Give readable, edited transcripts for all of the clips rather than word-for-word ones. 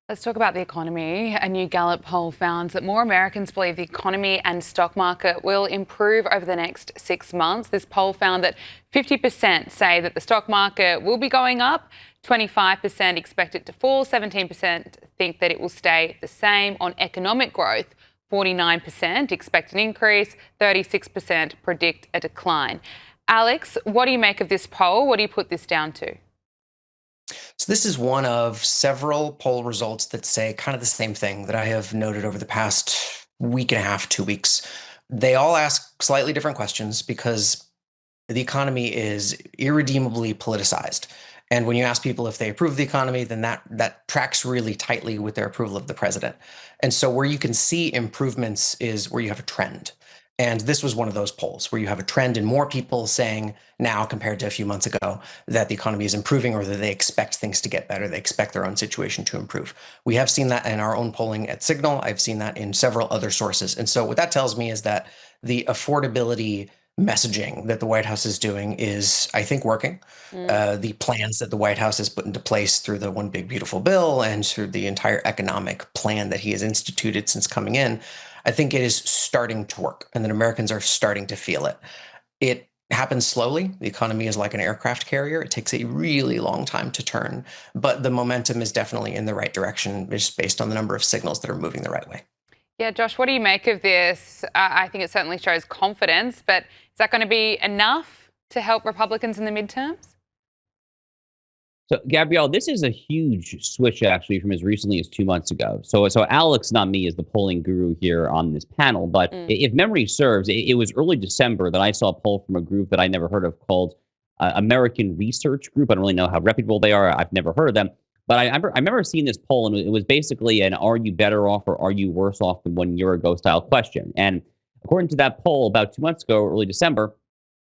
Let's talk about the economy. A new Gallup poll found that more Americans believe the economy and stock market will improve over the next 6 months. This poll found that 50% say that the stock market will be going up, 25% expect it to fall, 17% think that it will stay the same. On economic growth, 49% expect an increase, 36% predict a decline. Alex, what do you make of this poll? What do you put this down to? So this is one of several poll results that say kind of the same thing that I have noted over the past week and a half, 2 weeks. They all ask slightly different questions because the economy is irredeemably politicized. And when you ask people if they approve of the economy, then that tracks really tightly with their approval of the president. And so where you can see improvements is where you have a trend. And this was one of those polls where you have a trend in more people saying now compared to a few months ago that the economy is improving or that they expect things to get better. They expect their own situation to improve. We have seen that in our own polling at Cygnal. I've seen that in several other sources. And so what that tells me is that the affordability messaging that the White House is doing is, I think, working. The plans that the White House has put into place through the One Big Beautiful Bill and through the entire economic plan that he has instituted since coming in, I think it is starting to work and that Americans are starting to feel it. It happens slowly. The economy is like an aircraft carrier. It takes a really long time to turn, but the momentum is definitely in the right direction just based on the number of signals that are moving the right way. Yeah, Josh, what do you make of this? I think it certainly shows confidence, but is that going to be enough to help Republicans in the midterms? So, Gabrielle, this is a huge switch actually from as recently as 2 months ago. So Alex, not me, is the polling guru here on this panel. But if memory serves, it was early December that I saw a poll from a group that I never heard of called American Research Group. I don't really know how reputable they are. I've never heard of them. But I remember seeing this poll, and it was basically an "Are you better off or are you worse off than 1 year ago?" style question. And according to that poll, about 2 months ago, early December,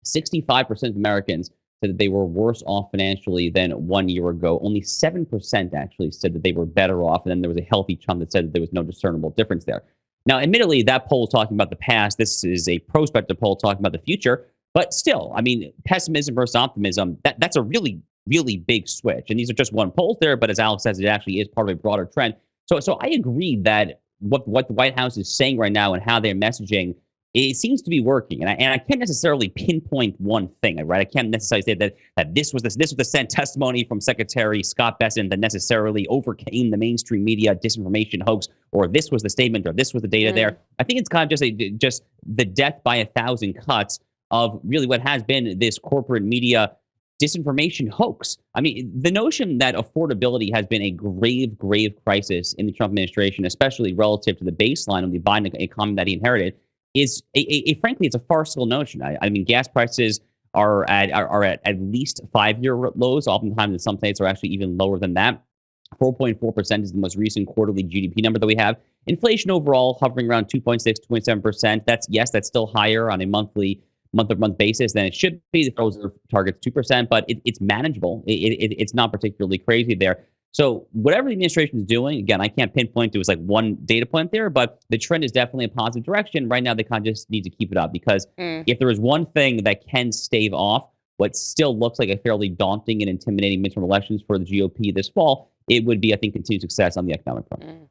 65% of Americans said that they were worse off financially than 1 year ago. Only 7% actually said that they were better off. And then there was a healthy chunk that said that there was no discernible difference there. Now, admittedly, that poll is talking about the past. This is a prospective poll talking about the future. But still, I mean, pessimism versus optimism, that's a really, really big switch. And these are just one polls there. But as Alex says, it actually is part of a broader trend. So I agree that what the White House is saying right now and how they're messaging, it seems to be working, and I can't necessarily pinpoint one thing, right? I can't necessarily say that this was the sent testimony from Secretary Scott Bessent that necessarily overcame the mainstream media disinformation hoax, or this was the statement, or this was the data there. I think it's kind of just the death by 1,000 cuts of really what has been this corporate media disinformation hoax. I mean, the notion that affordability has been a grave, grave crisis in the Trump administration, especially relative to the baseline of the Biden economy that he inherited, is frankly, it's a farcical notion. I mean, gas prices are at least 5-year lows. Oftentimes, in some states, are actually even lower than that. 4.4% is the most recent quarterly GDP number that we have. Inflation overall hovering around 2.6, 2.7%. That's still higher on a month-over-month basis than it should be. The Federal Reserve targets 2%, but it's manageable. It's not particularly crazy there. So whatever the administration is doing, again, I can't pinpoint to like one data point there, but the trend is definitely a positive direction. Right now, they kind of just need to keep it up because if there is one thing that can stave off what still looks like a fairly daunting and intimidating midterm elections for the GOP this fall, it would be, I think, continued success on the economic front.